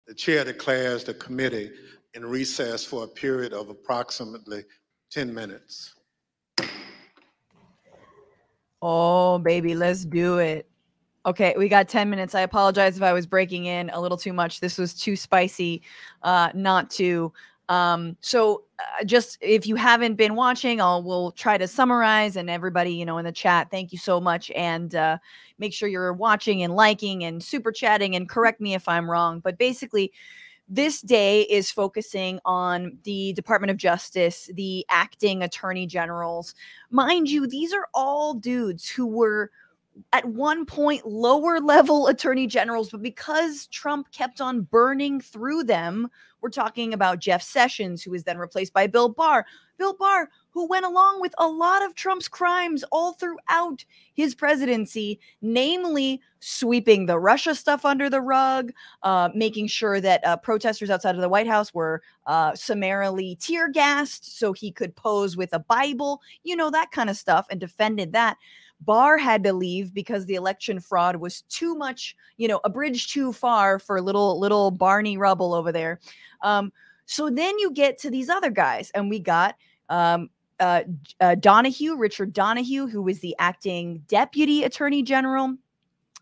The chair declares the committee in recess for a period of approximately 10 minutes. Oh, baby, let's do it. Okay, we got 10 minutes. I apologize if I was breaking in a little too much. This was too spicy not to. Just if you haven't been watching, we'll try to summarize, and everybody, in the chat, thank you so much. And make sure you're watching and liking and super chatting, and correct me if I'm wrong. But basically, this day is focusing on the Department of Justice, the acting attorney generals. Mind you, these are all dudes who were at one point lower level attorney generals, but because Trump kept on burning through them, we're talking about Jeff Sessions, who was then replaced by Bill Barr, who went along with a lot of Trump's crimes all throughout his presidency, namely sweeping the Russia stuff under the rug, making sure that protesters outside of the White House were summarily tear gassed so he could pose with a Bible, that kind of stuff, and defended that. Barr had to leave because the election fraud was too much, a bridge too far for little Barney Rubble over there. So then you get to these other guys, and we got Donahue, Richard Donahue, who was the acting deputy attorney general.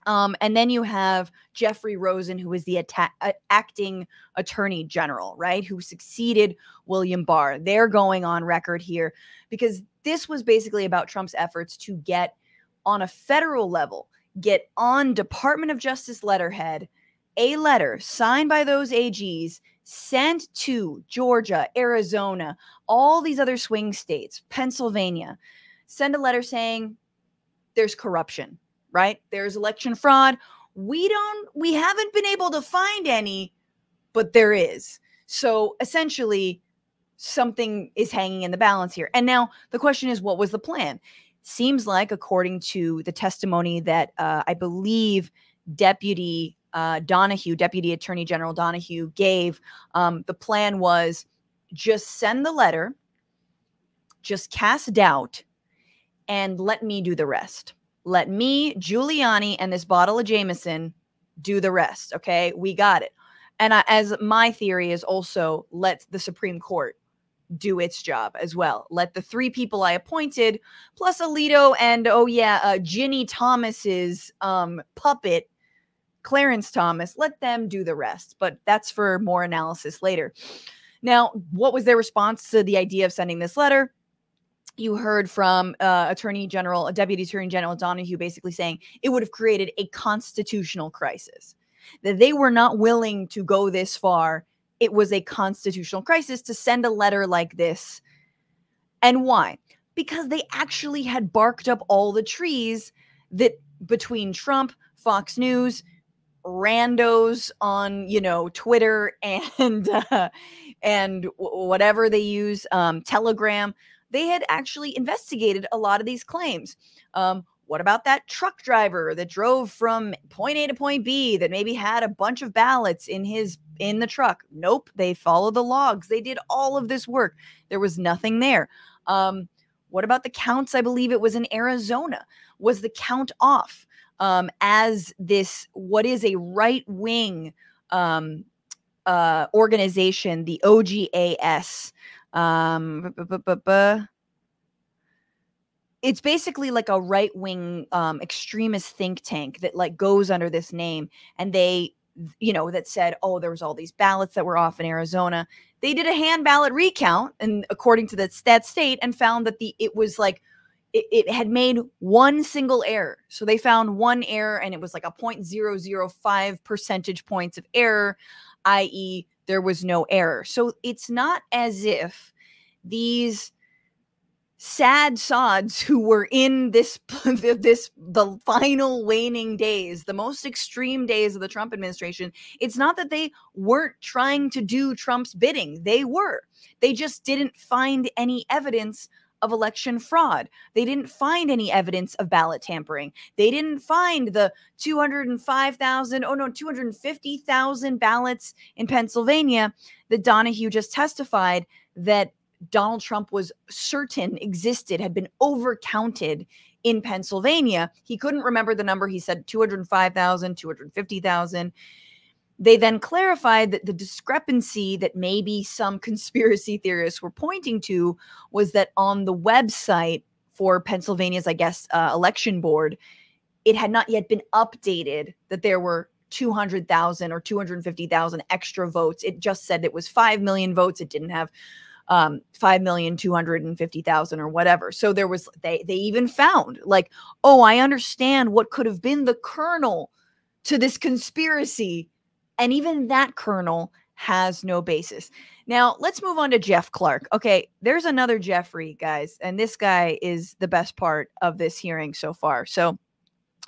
And then you have Jeffrey Rosen, who was the acting attorney general, right? Who succeeded William Barr. They're going on record here because this was basically about Trump's efforts to get on a federal level, get on Department of Justice letterhead, a letter signed by those AGs sent to Georgia, Arizona, all these other swing states, Pennsylvania, send a letter saying there's corruption, right? There's election fraud. We haven't been able to find any, but there is. So essentially something is hanging in the balance here. And now the question is, what was the plan? Seems like, according to the testimony that I believe Deputy Attorney General Donahue gave, the plan was just send the letter, just cast doubt, and let me do the rest. Let me, Giuliani, and this bottle of Jameson do the rest, okay? We got it. And as my theory is also, let the Supreme Court do its job as well. Let the three people I appointed, plus Alito and, Ginny Thomas's puppet, Clarence Thomas, let them do the rest. But that's for more analysis later. Now, what was their response to the idea of sending this letter? You heard from Deputy Attorney General Donahue basically saying it would have created a constitutional crisis, that they were not willing to go this far. It was a constitutional crisis to send a letter like this. And why? Because they actually had barked up all the trees that between Trump, Fox News, randos on, Twitter and whatever they use, Telegram, they had actually investigated a lot of these claims. What about that truck driver that drove from point A to point B that maybe had a bunch of ballots in the truck? Nope. They followed the logs. They did all of this work. There was nothing there. What about the counts? I believe it was in Arizona. Was the count off as this, what is a right-wing organization, the OGAS, it's basically like a right-wing extremist think tank that like goes under this name, and they, that said, oh, there was all these ballots that were off in Arizona. They did a hand ballot recount, and according to that state, and found that it was like it had made one single error. So they found one error, and it was like a 0.005 percentage points of error, i.e., there was no error. So it's not as if these sad sods who were in the final waning days, the most extreme days of the Trump administration, it's not that they weren't trying to do Trump's bidding. They were. They just didn't find any evidence of election fraud. They didn't find any evidence of ballot tampering. They didn't find the 250,000 ballots in Pennsylvania that Donahue just testified that Donald Trump was certain existed, had been overcounted in Pennsylvania. He couldn't remember the number. He said 205,000, 250,000. they then clarified that the discrepancy that maybe some conspiracy theorists were pointing to was that on the website for Pennsylvania's, I guess, election board, it had not yet been updated that there were 200,000 or 250,000 extra votes. It just said it was 5 million votes. It didn't have 5,250,000 or whatever. So there was, they even found like, oh, I understand what could have been the kernel to this conspiracy. And even that kernel has no basis. Now, let's move on to Jeff Clark. Okay, there's another Jeffrey, guys. And this guy is the best part of this hearing so far. So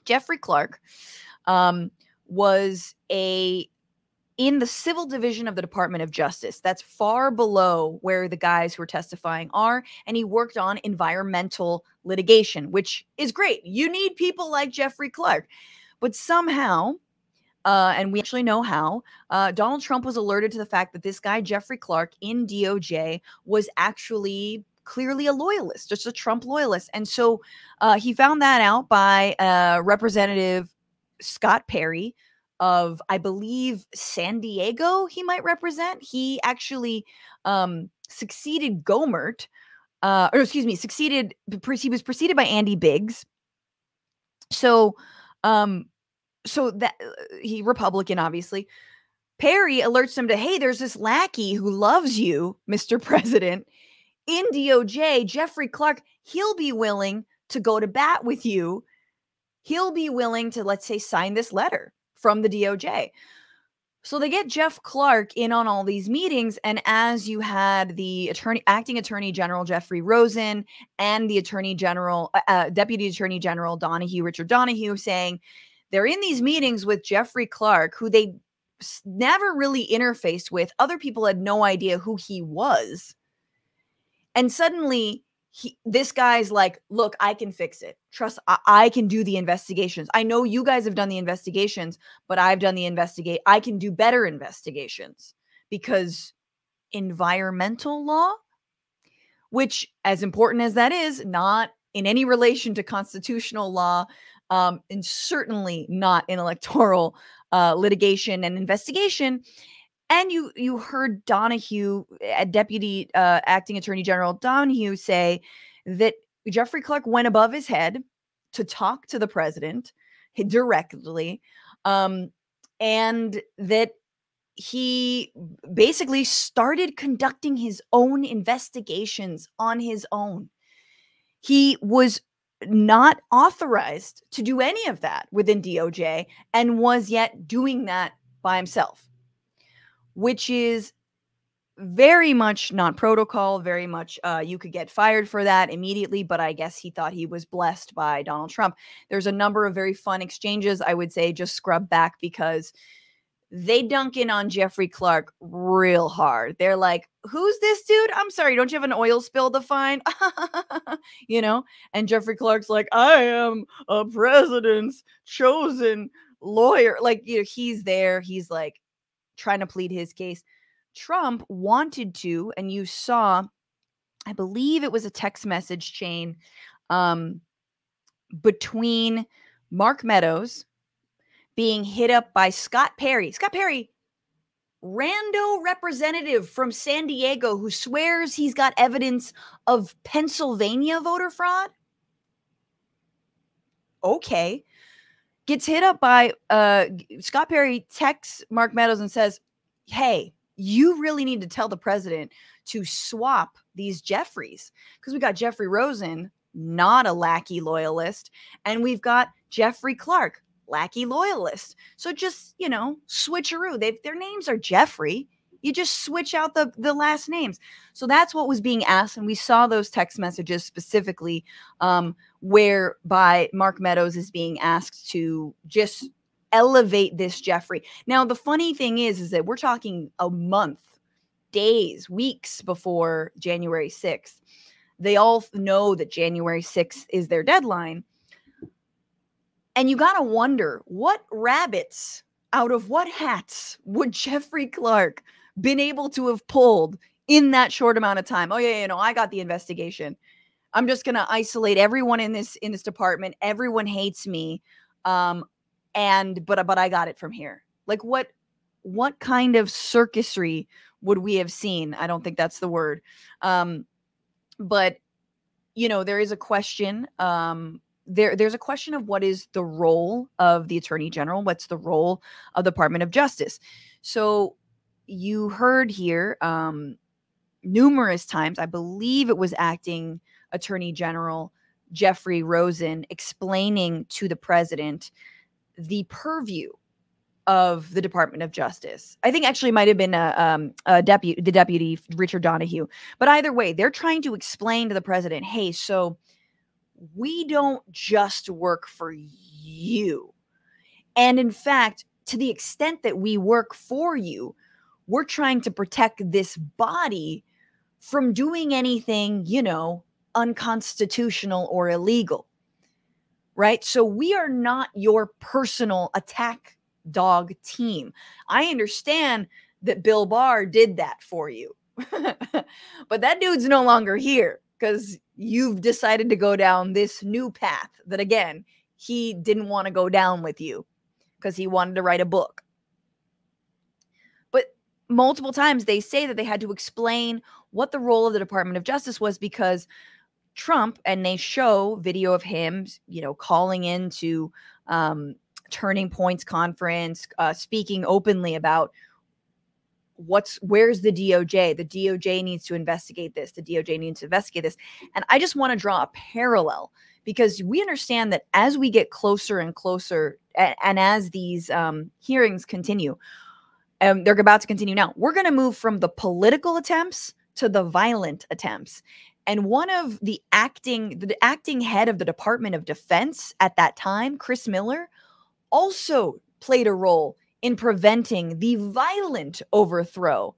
Jeffrey Clark was in the civil division of the Department of Justice. That's far below where the guys who are testifying are. And he worked on environmental litigation, which is great. You need people like Jeffrey Clark. But somehow, and we actually know how, Donald Trump was alerted to the fact that this guy, Jeffrey Clark, in DOJ was actually clearly a loyalist, just a Trump loyalist. And so he found that out by Representative Scott Perry of, I believe, San Diego, he might represent. He actually succeeded Gomert, he was preceded by Andy Biggs. So that he Republican, obviously. Perry alerts him to, hey, there's this lackey who loves you, Mr. President, in DOJ, Jeffrey Clark. He'll be willing to go to bat with you. He'll be willing to, let's say, sign this letter from the DOJ. So they get Jeff Clark in on all these meetings. And as you had the acting attorney general, Jeffrey Rosen, and the deputy attorney general, Richard Donahue, saying they're in these meetings with Jeffrey Clark, who they never really interfaced with. Other people had no idea who he was. And suddenly this guy's like, look, I can fix it. Trust, I can do the investigations. I know you guys have done the investigations, but I've done the I can do better investigations, because environmental law, which, as important as that is, not in any relation to constitutional law, and certainly not in electoral litigation and investigation. And you heard Donahue, Deputy Acting Attorney General Donahue, say that Jeffrey Clark went above his head to talk to the president directly, and that he basically started conducting his own investigations on his own. He was not authorized to do any of that within DOJ, and was yet doing that by himself, which is very much not protocol, very much you could get fired for that immediately, but I guess he thought he was blessed by Donald Trump. There's a number of very fun exchanges. I would say just scrub back, because they dunk in on Jeffrey Clark real hard. They're like, who's this dude? I'm sorry, don't you have an oil spill to find? And Jeffrey Clark's like, I am a president's chosen lawyer. Like, he's there. He's like trying to plead his case. Trump wanted to, and you saw, I believe it was a text message chain between Mark Meadows being hit up by Scott Perry. Scott Perry, rando representative from San Diego, who swears he's got evidence of Pennsylvania voter fraud. Okay. Gets hit up by Scott Perry, texts Mark Meadows and says, hey, you really need to tell the president to swap these Jeffreys, because we got Jeffrey Rosen, not a lackey loyalist, and we've got Jeffrey Clark, lackey loyalist. So just, switcheroo. Their names are Jeffrey. You just switch out the last names. So that's what was being asked. And we saw those text messages specifically whereby Mark Meadows is being asked to just elevate this Jeffrey. Now, the funny thing is that we're talking a month, days, weeks before January 6th. They all know that January 6th is their deadline. And you got to wonder, what rabbits out of what hats would Jeffrey Clark been able to have pulled in that short amount of time? Oh, yeah, I got the investigation. I'm just going to isolate everyone in this department. Everyone hates me. But I got it from here. Like, what what kind of circusry would we have seen? I don't think that's the word. But, there is a question. There's a question of what is the role of the Attorney General? What's the role of the Department of Justice? So you heard here numerous times, I believe it was acting Attorney General Jeffrey Rosen explaining to the president the purview of the Department of Justice. I think actually might have been the deputy Richard Donahue. But either way, they're trying to explain to the president, hey, so we don't just work for you. And in fact, to the extent that we work for you, we're trying to protect this body from doing anything, unconstitutional or illegal. Right? So we are not your personal attack dog team. I understand that Bill Barr did that for you. But that dude's no longer here because you've decided to go down this new path that, again, he didn't want to go down with you because he wanted to write a book. But multiple times they say that they had to explain what the role of the Department of Justice was because Trump, and they show video of him, calling into Turning Point's conference, speaking openly about where's the DOJ? The DOJ needs to investigate this. The DOJ needs to investigate this. And I just want to draw a parallel because we understand that as we get closer and closer, and as these hearings continue, they're about to continue now, we're going to move from the political attempts to the violent attempts. And one of the acting head of the Department of Defense at that time, Chris Miller, also played a role in preventing the violent overthrow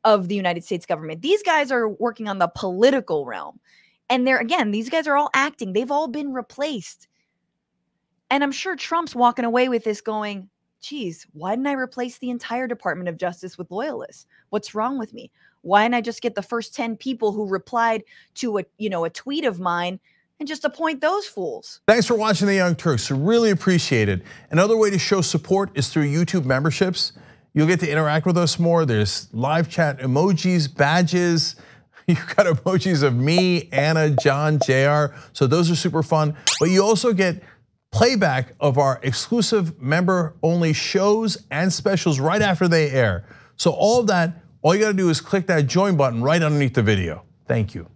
of the United States government. These guys are working on the political realm. And these guys are all acting. They've all been replaced. And I'm sure Trump's walking away with this going, geez, why didn't I replace the entire Department of Justice with loyalists? What's wrong with me? Why didn't I just get the first 10 people who replied to a tweet of mine and just appoint those fools? Thanks for watching The Young Turks. Really appreciate it. Another way to show support is through YouTube memberships. You'll get to interact with us more. There's live chat emojis, badges. You've got emojis of me, Anna, John, JR. So those are super fun. But you also get playback of our exclusive member-only shows and specials right after they air. So all of that, all you gotta do is click that join button right underneath the video. Thank you.